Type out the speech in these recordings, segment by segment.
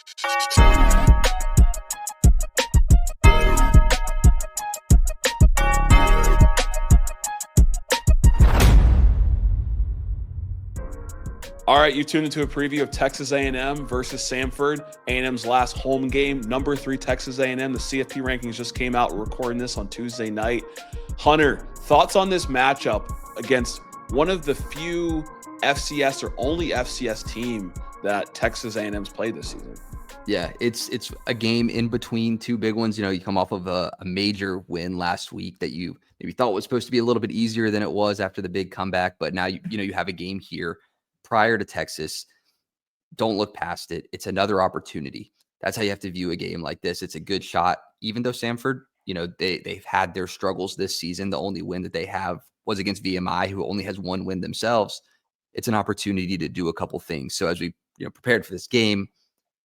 All right, you tuned into a preview of Texas A&M versus Samford. A&M's last home game, number 3 Texas A&M. The CFP rankings just came out. We're recording this on Tuesday night. Hunter, thoughts on this matchup against one of the few FCS or only FCS team that Texas A&M's played this season? Yeah, it's a game in between two big ones. You come off of a major win last week that you maybe thought was supposed to be a little bit easier than it was after the big comeback. But now you have a game here prior to Texas. Don't look past it. It's another opportunity. That's how you have to view a game like this. It's a good shot, even though Samford, they've had their struggles this season. The only win that they have was against VMI, who only has one win themselves. It's an opportunity to do a couple things. So as we prepared for this game,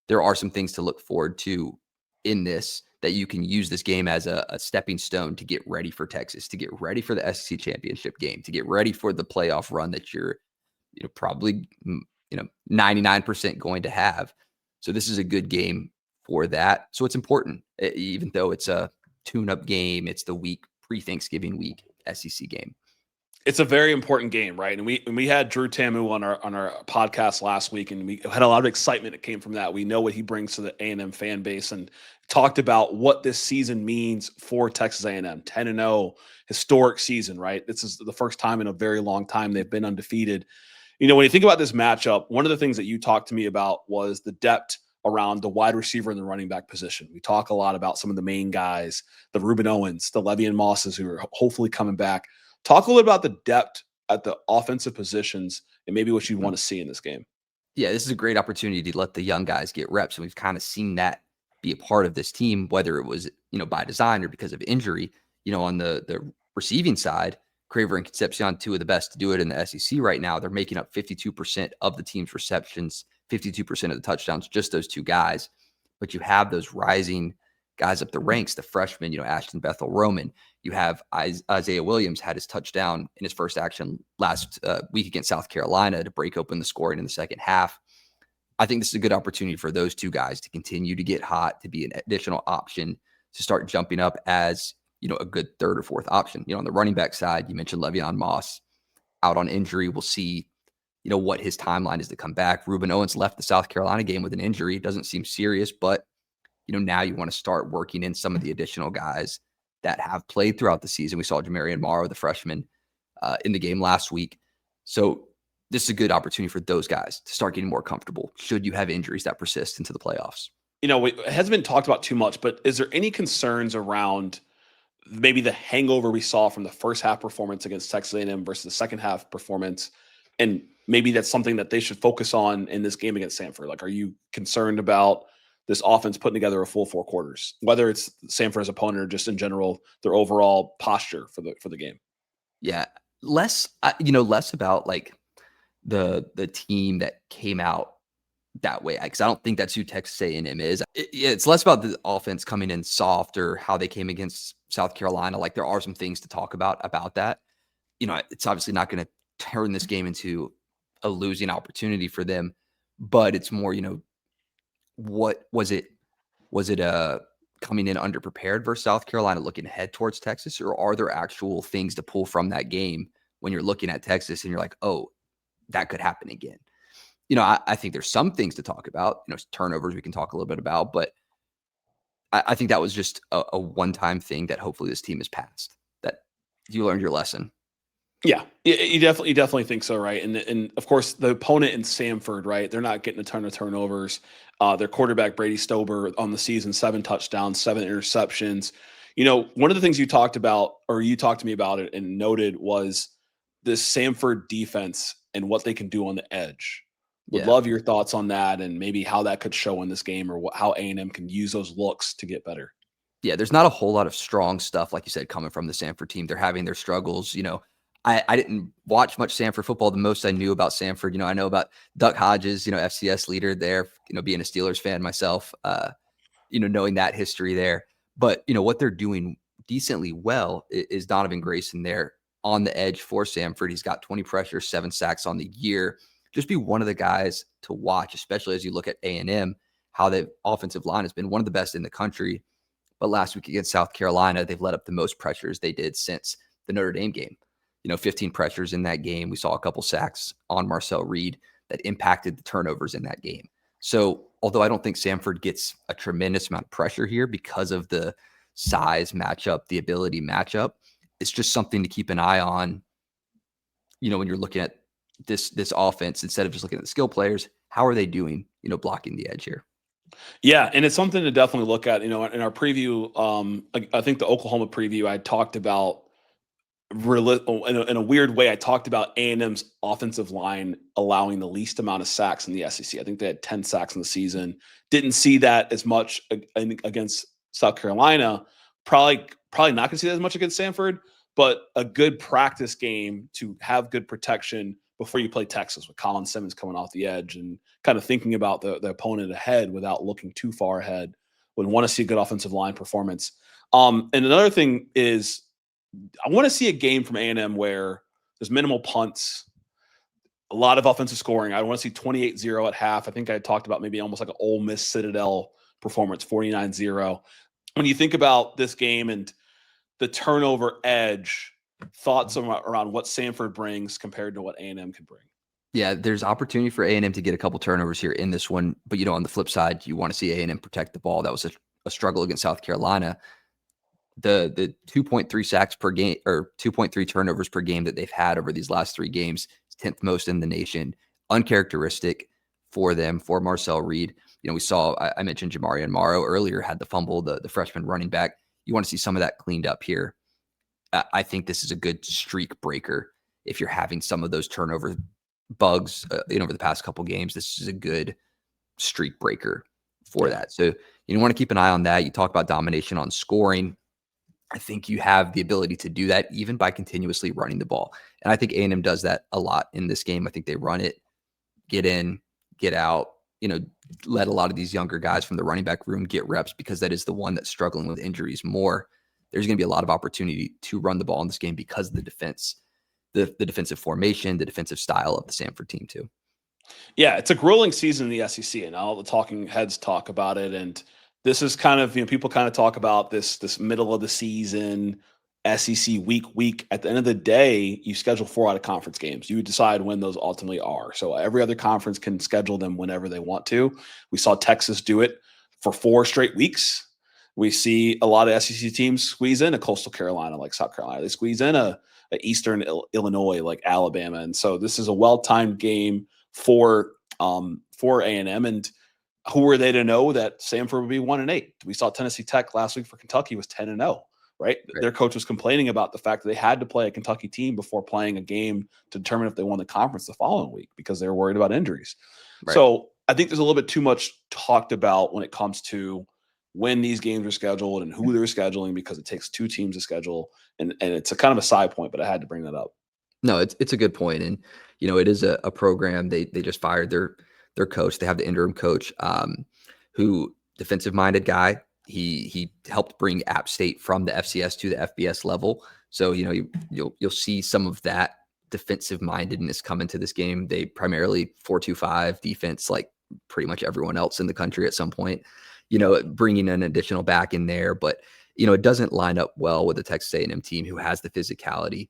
there are some things to look forward to in this, that you can use this game as a stepping stone to get ready for Texas, to get ready for the SEC championship game, to get ready for the playoff run that you're probably 99% going to have. So this is a good game for that. So it's important, even though it's a tune-up game. It's the week pre-Thanksgiving week SEC game. It's a very important game, right? And we had Drew Tamu on our podcast last week, and we had a lot of excitement that came from that. We know what he brings to the A&M fan base, and talked about what this season means for Texas A&M. 10-0, historic season, right? This is the first time in a very long time they've been undefeated. When you think about this matchup, one of the things that you talked to me about was the depth around the wide receiver and the running back position. We talk a lot about some of the main guys, the Reuben Owens, the Le'Veon Mosses, who are hopefully coming back. Talk a little about the depth at the offensive positions and maybe what you want to see in this game. Yeah, this is a great opportunity to let the young guys get reps. And we've kind of seen that be a part of this team, whether it was, by design or because of injury. On the receiving side, Craver and Concepcion, two of the best to do it in the SEC right now. They're making up 52% of the team's receptions, 52% of the touchdowns, just those two guys. But you have those rising guys up the ranks, the freshmen, Ashton Bethel Roman. You have Isaiah Williams had his touchdown in his first action last week against South Carolina to break open the scoring in the second half. I think this is a good opportunity for those two guys to continue to get hot, to be an additional option, to start jumping up as, a good third or fourth option. On the running back side, you mentioned Le'Veon Moss out on injury. We'll see, what his timeline is to come back. Reuben Owens left the South Carolina game with an injury. It doesn't seem serious, but now you want to start working in some of the additional guys that have played throughout the season. We saw Jamarian Morrow, the freshman, in the game last week. So this is a good opportunity for those guys to start getting more comfortable should you have injuries that persist into the playoffs. It hasn't been talked about too much, but is there any concerns around maybe the hangover we saw from the first half performance against Texas A&M versus the second half performance? And maybe that's something that they should focus on in this game against Samford. Like, are you concerned about this offense putting together a full 4 quarters, whether it's Samford's opponent or just in general, their overall posture for the game? Yeah. Less about like the team that came out that way, because I don't think that's who Texas A&M is. It's less about the offense coming in soft or how they came against South Carolina. Like, there are some things to talk about that. It's obviously not going to turn this game into a losing opportunity for them, but it's more, what was it? Was it coming in underprepared versus South Carolina, looking ahead towards Texas, or are there actual things to pull from that game when you're looking at Texas and you're like, oh, that could happen again? I think there's some things to talk about. Turnovers we can talk a little bit about, but I think that was just a one-time thing that hopefully this team has passed, that you learned your lesson. Yeah, you definitely think so, right? And of course, the opponent in Samford, right? They're not getting a ton of turnovers. Their quarterback Brady Stober on the season, 7 touchdowns, 7 interceptions. One of the things you talked about, or you talked to me about it and noted, was this Samford defense and what they can do on the edge. Would love your thoughts on that and maybe how that could show in this game, or how A&M can use those looks to get better. Yeah, there's not a whole lot of strong stuff, like you said, coming from the Samford team. They're having their struggles. I didn't watch much Samford football. The most I knew about Samford, I know about Duck Hodges, FCS leader there, being a Steelers fan myself, knowing that history there. But, what they're doing decently well is Donovan Grayson there on the edge for Samford. He's got 20 pressures, 7 sacks on the year. Just be one of the guys to watch, especially as you look at A&M. how the offensive line has been one of the best in the country. But last week against South Carolina, they've let up the most pressures they did since the Notre Dame game. 15 pressures in that game. We saw a couple sacks on Marcel Reed that impacted the turnovers in that game. So although I don't think Samford gets a tremendous amount of pressure here because of the size matchup, the ability matchup, it's just something to keep an eye on, when you're looking at this offense, instead of just looking at the skill players, how are they doing, blocking the edge here? Yeah, and it's something to definitely look at. In our preview, I think the Oklahoma preview, I talked about in a weird way. I talked about A&M's offensive line allowing the least amount of sacks in the SEC. I think they had 10 sacks in the season. Didn't see that as much against South Carolina. Probably not going to see that as much against Samford, but a good practice game to have good protection before you play Texas with Colin Simmons coming off the edge and kind of thinking about the opponent ahead without looking too far ahead. Would want to see a good offensive line performance. And another thing is, I want to see a game from A&M where there's minimal punts, a lot of offensive scoring. I want to see 28-0 at half. I think I talked about maybe almost like an Ole Miss Citadel performance, 49-0. When you think about this game and the turnover edge, thoughts around what Samford brings compared to what A&M could bring? Yeah, there's opportunity for A&M to get a couple turnovers here in this one. But, on the flip side, you want to see A&M protect the ball. That was a struggle against South Carolina. The 2.3 sacks per game, or 2.3 turnovers per game that they've had over these last 3 games, 10th most in the nation. Uncharacteristic for them, for Marcel Reed. We saw, I mentioned Jamarian Morrow earlier, had the fumble, the freshman running back. You want to see some of that cleaned up here. I think this is a good streak breaker. If you're having some of those turnover bugs over the past couple games, this is a good streak breaker for that. So you want to keep an eye on that. You talk about domination on scoring. I think you have the ability to do that even by continuously running the ball. And I think A&M does that a lot in this game. I think they run it, get in, get out, let a lot of these younger guys from the running back room get reps, because that is the one that's struggling with injuries more. There's going to be a lot of opportunity to run the ball in this game because of the defense, the defensive formation, the defensive style of the Samford team too. Yeah, it's a grueling season in the SEC, and all the talking heads talk about it. And this is kind of, people kind of talk about this middle of the season SEC week. At the end of the day, you schedule 4 out of conference games. You decide when those ultimately are. So every other conference can schedule them whenever they want to. We saw Texas do it for 4 straight weeks. We see a lot of SEC teams squeeze in a Coastal Carolina like South Carolina. They squeeze in a Eastern Illinois like Alabama. And so this is a well-timed game for A&M. And who were they to know that Samford would be 1-8? We saw Tennessee Tech last week for Kentucky was 10-0, right? Their coach was complaining about the fact that they had to play a Kentucky team before playing a game to determine if they won the conference the following week because they were worried about injuries. Right. So I think there's a little bit too much talked about when it comes to when these games are scheduled and who they're scheduling, because it takes 2 teams to schedule. And it's a kind of a side point, but I had to bring that up. No, it's a good point. And, it is a program. They just fired their coach. They have the interim coach, who defensive-minded guy. He helped bring App State from the FCS to the FBS level. So, you'll see some of that defensive-mindedness come into this game. They primarily 4-2-5 defense, like pretty much everyone else in the country at some point, bringing an additional back in there. But, it doesn't line up well with the Texas A&M team who has the physicality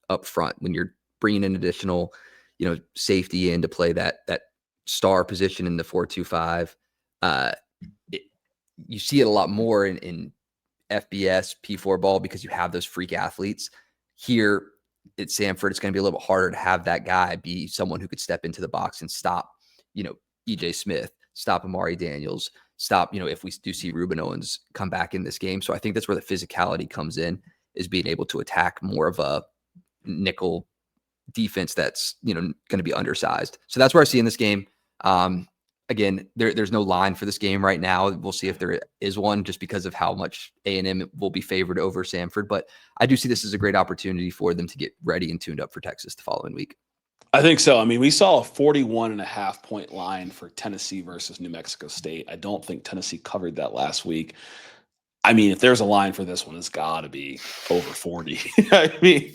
up front. When you're bringing an additional, safety in to play that star position in the 4-2-5, you see it a lot more in FBS P4 ball because you have those freak athletes. Here at Samford, it's going to be a little bit harder to have that guy be someone who could step into the box and stop, EJ Smith, stop Amari Daniels, stop, if we do see Ruben Owens come back in this game. So I think that's where the physicality comes in, is being able to attack more of a nickel defense that's, going to be undersized. So that's where I see in this game. Again, there's no line for this game right now. We'll see if there is one, just because of how much A&M will be favored over Samford. But I do see this as a great opportunity for them to get ready and tuned up for Texas the following week. I think so. I mean, we saw a 41.5 point line for Tennessee versus New Mexico State. I don't think Tennessee covered that last week. I mean, if there's a line for this one, it's got to be over 40. I mean,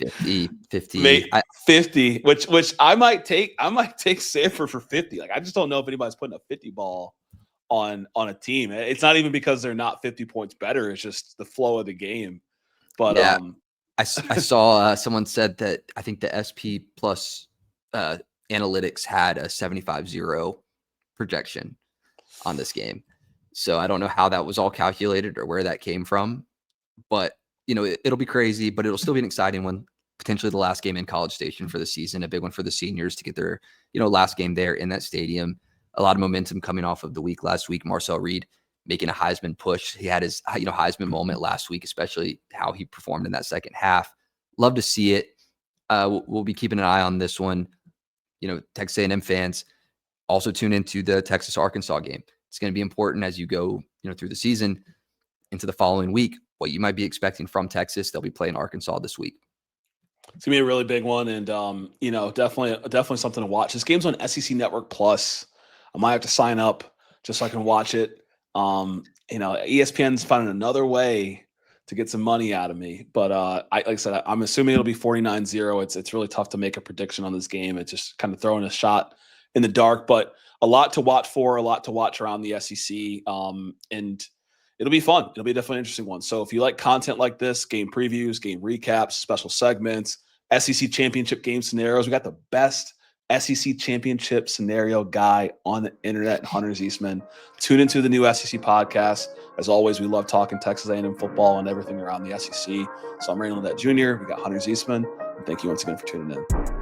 50, 50, which I might take Samford for 50. Like, I just don't know if anybody's putting a 50 ball on a team. It's not even because they're not 50 points better. It's just the flow of the game. But yeah, I saw someone said that I think the SP plus analytics had a 75-0 projection on this game. So I don't know how that was all calculated or where that came from, but it'll be crazy, but it'll still be an exciting one. Potentially the last game in College Station for the season, a big one for the seniors to get their, last game there in that stadium. A lot of momentum coming off of the week last week. Marcel Reed making a Heisman push. He had his, Heisman moment last week, especially how he performed in that second half. Love to see it. We'll be keeping an eye on this one. Texas A&M fans also tune into the Texas-Arkansas game. It's going to be important as you go, through the season into the following week, what you might be expecting from Texas. They'll be playing Arkansas this week. It's gonna be a really big one, and definitely something to watch. This game's on SEC Network Plus. I might have to sign up just so I can watch it. ESPN's finding another way to get some money out of me, but like I said, I'm assuming it'll be 49-0. It's really tough to make a prediction on this game. It's just kind of throwing a shot in the dark, but a lot to watch for, a lot to watch around the SEC, and it'll be fun. It'll be definitely an interesting one. So if you like content like this, game previews, game recaps, special segments, SEC championship game scenarios, we got the best SEC championship scenario guy on the internet, Hunter Ziesman. Tune into the new SEC podcast. As always, we love talking Texas A&M football and everything around the SEC. So I'm Randall Nett Jr. We got Hunter Ziesman. And thank you once again for tuning in.